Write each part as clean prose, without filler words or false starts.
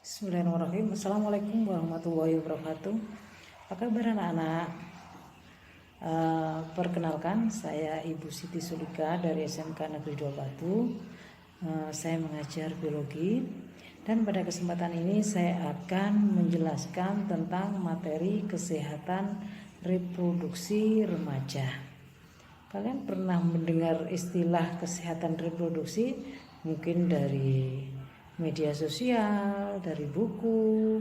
Bismillahirrahmanirrahim. Assalamualaikum warahmatullahi wabarakatuh. Apa kabar anak-anak? Perkenalkan, saya Ibu Siti Sulika dari SMK Negeri 2 Batu. Saya mengajar biologi dan pada kesempatan ini saya akan menjelaskan tentang materi kesehatan reproduksi remaja. Kalian pernah mendengar istilah kesehatan reproduksi? Mungkin dari media sosial, dari buku,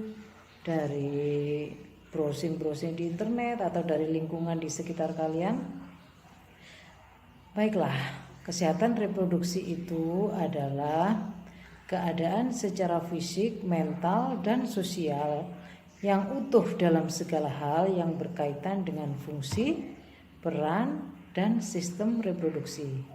dari browsing di internet, atau dari lingkungan di sekitar kalian. Baiklah, kesehatan reproduksi itu adalah keadaan secara fisik, mental, dan sosial yang utuh dalam segala hal yang berkaitan dengan fungsi, peran, dan sistem reproduksi.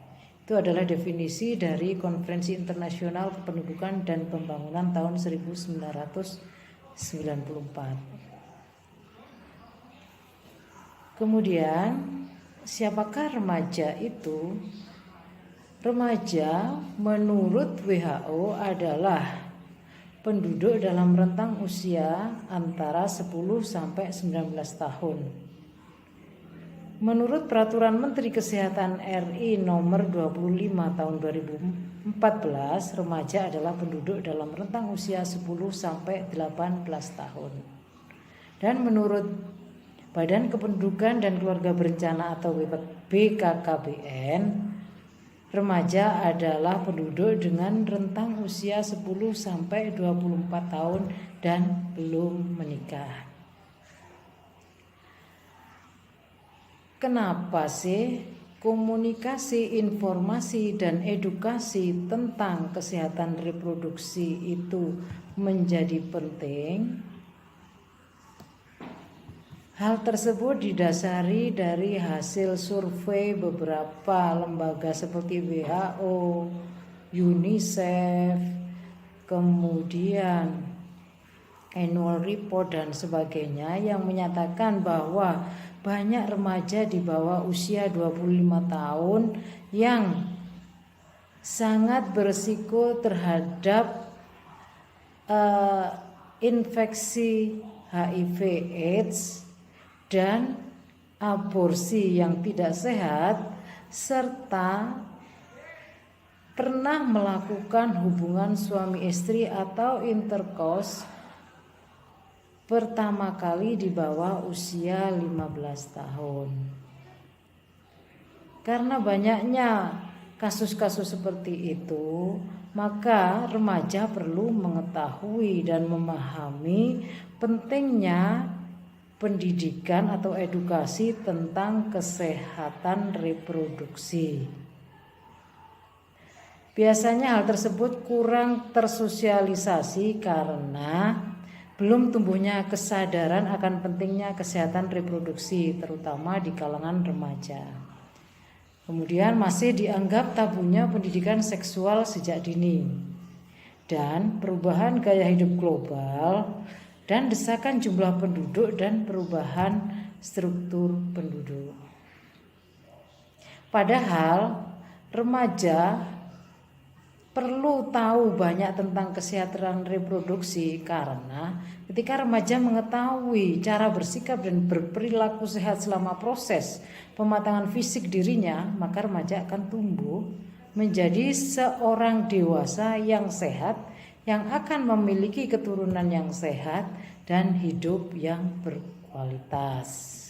Itu adalah definisi dari Konferensi Internasional Kependudukan dan Pembangunan tahun 1994. Kemudian, siapakah remaja itu? Remaja menurut WHO adalah penduduk dalam rentang usia antara 10 sampai 19 tahun. Menurut Peraturan Menteri Kesehatan RI Nomor 25 Tahun 2014, remaja adalah penduduk dalam rentang usia 10 sampai 18 tahun. Dan menurut Badan Kependudukan dan Keluarga Berencana atau BKKBN, remaja adalah penduduk dengan rentang usia 10 sampai 24 tahun dan belum menikah. Kenapa sih komunikasi, informasi, dan edukasi tentang kesehatan reproduksi itu menjadi penting? Hal tersebut didasari dari hasil survei beberapa lembaga seperti WHO, UNICEF, kemudian annual report dan sebagainya yang menyatakan bahwa banyak remaja di bawah usia 25 tahun yang sangat berisiko terhadap infeksi HIV/AIDS dan aborsi yang tidak sehat, serta pernah melakukan hubungan suami istri atau intercourse pertama kali di bawah usia 15 tahun. Karena banyaknya kasus-kasus seperti itu, maka remaja perlu mengetahui dan memahami pentingnya pendidikan atau edukasi tentang kesehatan reproduksi. Biasanya hal tersebut kurang tersosialisasi karena belum tumbuhnya kesadaran akan pentingnya kesehatan reproduksi, terutama di kalangan remaja. Kemudian masih dianggap tabunya pendidikan seksual sejak dini, dan perubahan gaya hidup global, dan desakan jumlah penduduk dan perubahan struktur penduduk. Padahal remaja perlu tahu banyak tentang kesehatan reproduksi karena ketika remaja mengetahui cara bersikap dan berperilaku sehat selama proses pematangan fisik dirinya, maka remaja akan tumbuh menjadi seorang dewasa yang sehat, yang akan memiliki keturunan yang sehat dan hidup yang berkualitas.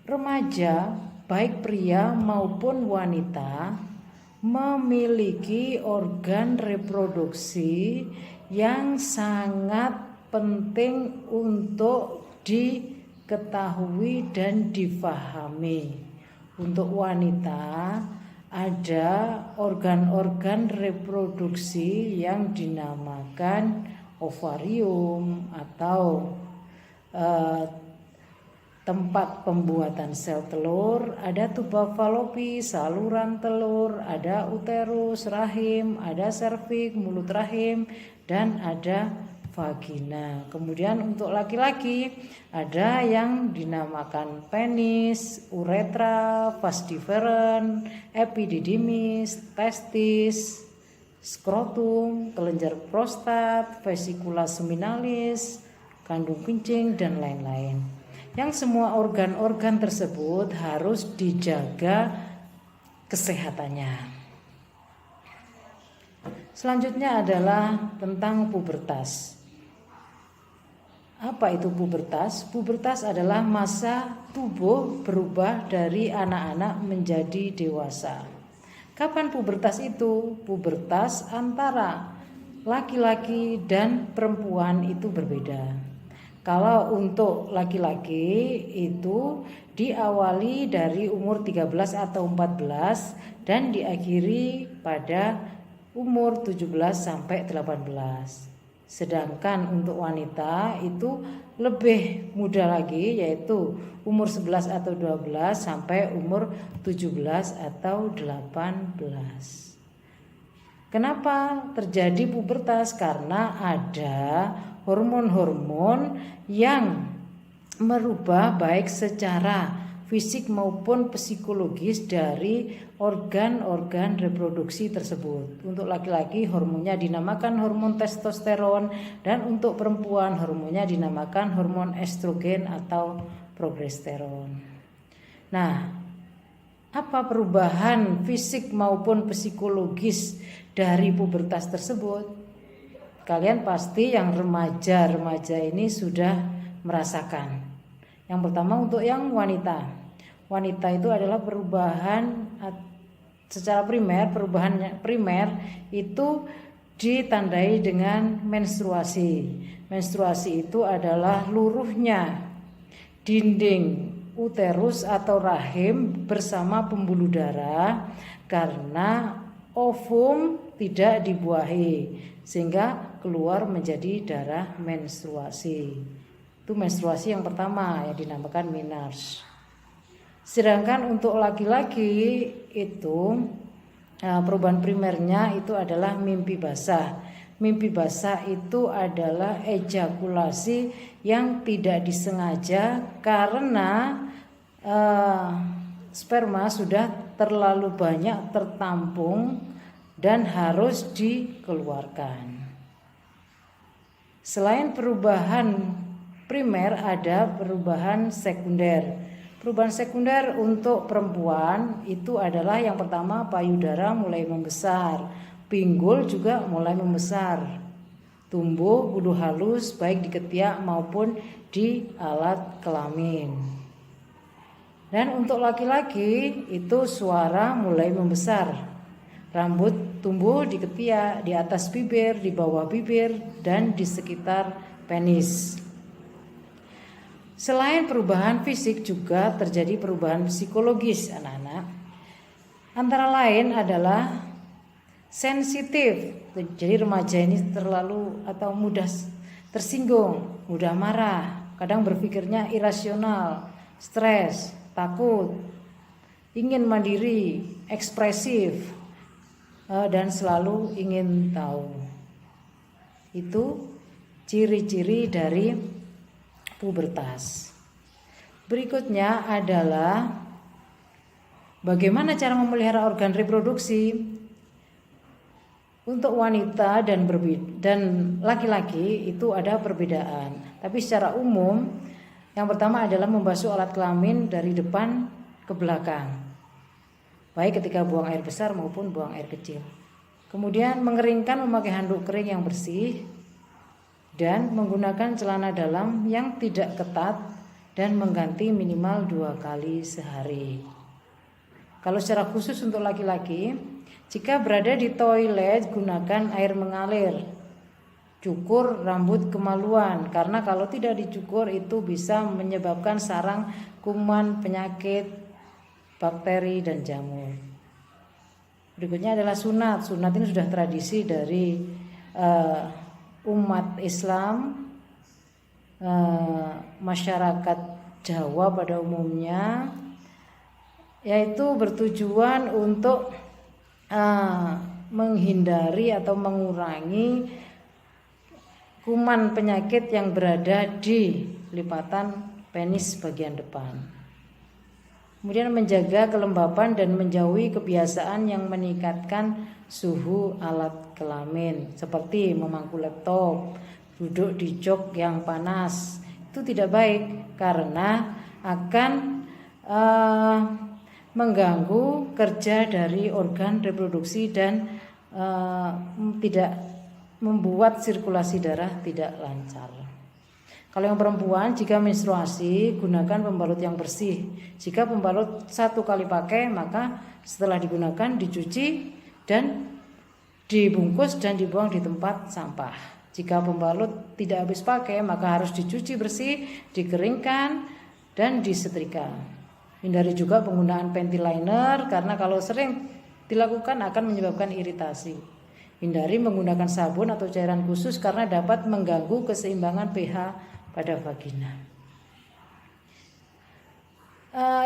Remaja, baik pria maupun wanita, memiliki organ reproduksi yang sangat penting untuk diketahui dan difahami. Untuk wanita ada organ-organ reproduksi yang dinamakan ovarium atau tempat pembuatan sel telur, ada tuba falopi, saluran telur, ada uterus, rahim, ada serviks, mulut rahim, dan ada vagina. Kemudian untuk laki-laki ada yang dinamakan penis, uretra, vas deferens, epididymis, testis, skrotum, kelenjar prostat, vesikula seminalis, kandung kencing, dan lain-lain. Yang semua organ-organ tersebut harus dijaga kesehatannya. Selanjutnya adalah tentang pubertas. Apa itu pubertas? Pubertas adalah masa tubuh berubah dari anak-anak menjadi dewasa. Kapan pubertas itu? Pubertas antara laki-laki dan perempuan itu berbeda. Kalau untuk laki-laki itu diawali dari umur 13 atau 14 dan diakhiri pada umur 17 sampai 18. Sedangkan untuk wanita itu lebih muda lagi, yaitu umur 11 atau 12 sampai umur 17 atau 18. Kenapa terjadi pubertas? Karena ada hormon-hormon yang merubah baik secara fisik maupun psikologis dari organ-organ reproduksi tersebut. Untuk laki-laki hormonnya dinamakan hormon testosteron, dan untuk perempuan hormonnya dinamakan hormon estrogen atau progesteron. Nah, apa perubahan fisik maupun psikologis dari pubertas tersebut? Kalian pasti yang remaja ini sudah merasakan. Yang pertama untuk yang wanita. Wanita itu adalah perubahan secara primer, perubahan primer itu ditandai dengan menstruasi. Menstruasi itu adalah luruhnya dinding uterus atau rahim bersama pembuluh darah karena ovum tidak dibuahi, sehingga keluar menjadi darah menstruasi. Itu menstruasi yang pertama yang dinamakan menarche. Sedangkan untuk laki-laki itu perubahan primernya itu adalah mimpi basah. Mimpi basah itu adalah ejakulasi yang tidak disengaja karena sperma sudah terlalu banyak tertampung dan harus dikeluarkan. Selain perubahan primer ada perubahan sekunder. Perubahan sekunder untuk perempuan itu adalah yang pertama payudara mulai membesar, pinggul juga mulai membesar, tumbuh bulu halus baik di ketiak maupun di alat kelamin. Dan untuk laki-laki itu suara mulai membesar, rambut tumbuh di ketiak, di atas bibir, di bawah bibir, dan di sekitar penis. Selain perubahan fisik juga terjadi perubahan psikologis anak-anak. Antara lain adalah sensitif. Jadi remaja ini terlalu atau mudah tersinggung, mudah marah, kadang berpikirnya irasional, stres, takut, ingin mandiri, ekspresif, dan selalu ingin tahu. Itu ciri-ciri dari pubertas. Berikutnya adalah bagaimana cara memelihara organ reproduksi. Untuk wanita dan laki-laki itu ada perbedaan. Tapi secara umum yang pertama adalah membasuh alat kelamin dari depan ke belakang, baik ketika buang air besar maupun buang air kecil. Kemudian mengeringkan memakai handuk kering yang bersih, dan menggunakan celana dalam yang tidak ketat dan mengganti minimal 2 kali sehari. Kalau secara khusus untuk laki-laki, jika berada di toilet gunakan air mengalir. Cukur rambut kemaluan, karena kalau tidak dicukur itu bisa menyebabkan sarang kuman, penyakit, bakteri, dan jamur. Berikutnya adalah sunat. Sunat ini sudah tradisi dari umat Islam, masyarakat Jawa pada umumnya, yaitu bertujuan untuk menghindari atau mengurangi kuman penyakit yang berada di lipatan penis bagian depan. Kemudian menjaga kelembapan dan menjauhi kebiasaan yang meningkatkan suhu alat kelamin seperti memangku laptop, duduk di jok yang panas. Itu tidak baik karena akan mengganggu kerja dari organ reproduksi dan tidak membuat sirkulasi darah tidak lancar. Kalau yang perempuan, jika menstruasi, gunakan pembalut yang bersih. Jika pembalut 1 kali pakai, maka setelah digunakan dicuci dan dibungkus dan dibuang di tempat sampah. Jika pembalut tidak habis pakai, maka harus dicuci bersih, dikeringkan, dan disetrika. Hindari juga penggunaan panty liner karena kalau sering dilakukan akan menyebabkan iritasi. Hindari menggunakan sabun atau cairan khusus karena dapat mengganggu keseimbangan pH pada vagina.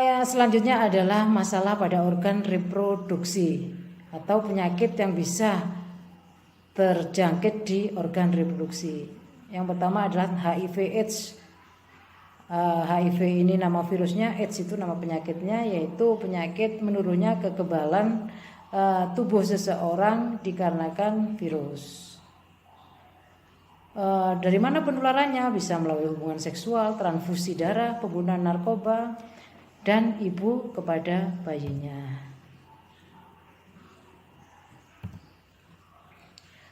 Yang selanjutnya adalah masalah pada organ reproduksi atau penyakit yang bisa terjangkit di organ reproduksi. Yang pertama adalah HIV/AIDS. HIV ini nama virusnya, AIDS itu nama penyakitnya, yaitu penyakit menurunnya kekebalan tubuh seseorang dikarenakan virus. Dari mana penularannya? Bisa melalui hubungan seksual, transfusi darah, penggunaan narkoba, dan ibu kepada bayinya.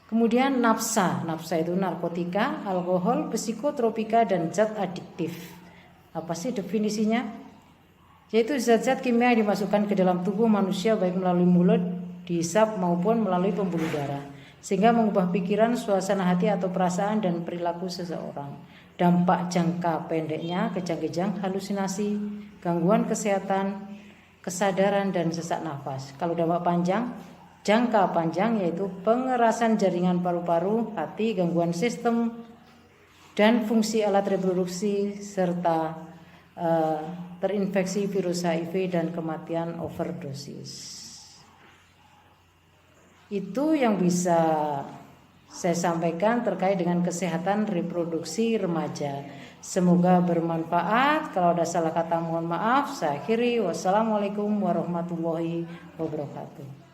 Kemudian nafsa itu narkotika, alkohol, psikotropika, dan zat adiktif. Apa sih definisinya? Yaitu zat-zat kimia yang dimasukkan ke dalam tubuh manusia baik melalui mulut, dihisap maupun melalui pembuluh darah, sehingga mengubah pikiran, suasana hati atau perasaan dan perilaku seseorang. Dampak jangka pendeknya kejang-kejang, halusinasi, gangguan kesehatan, kesadaran, dan sesak nafas. Kalau dampak panjang, jangka panjang yaitu pengerasan jaringan paru-paru, hati, gangguan sistem dan fungsi alat reproduksi, serta terinfeksi virus HIV dan kematian overdosis. Itu yang bisa saya sampaikan terkait dengan kesehatan reproduksi remaja. Semoga bermanfaat. Kalau ada salah kata mohon maaf. Saya akhiri. Wassalamualaikum warahmatullahi wabarakatuh.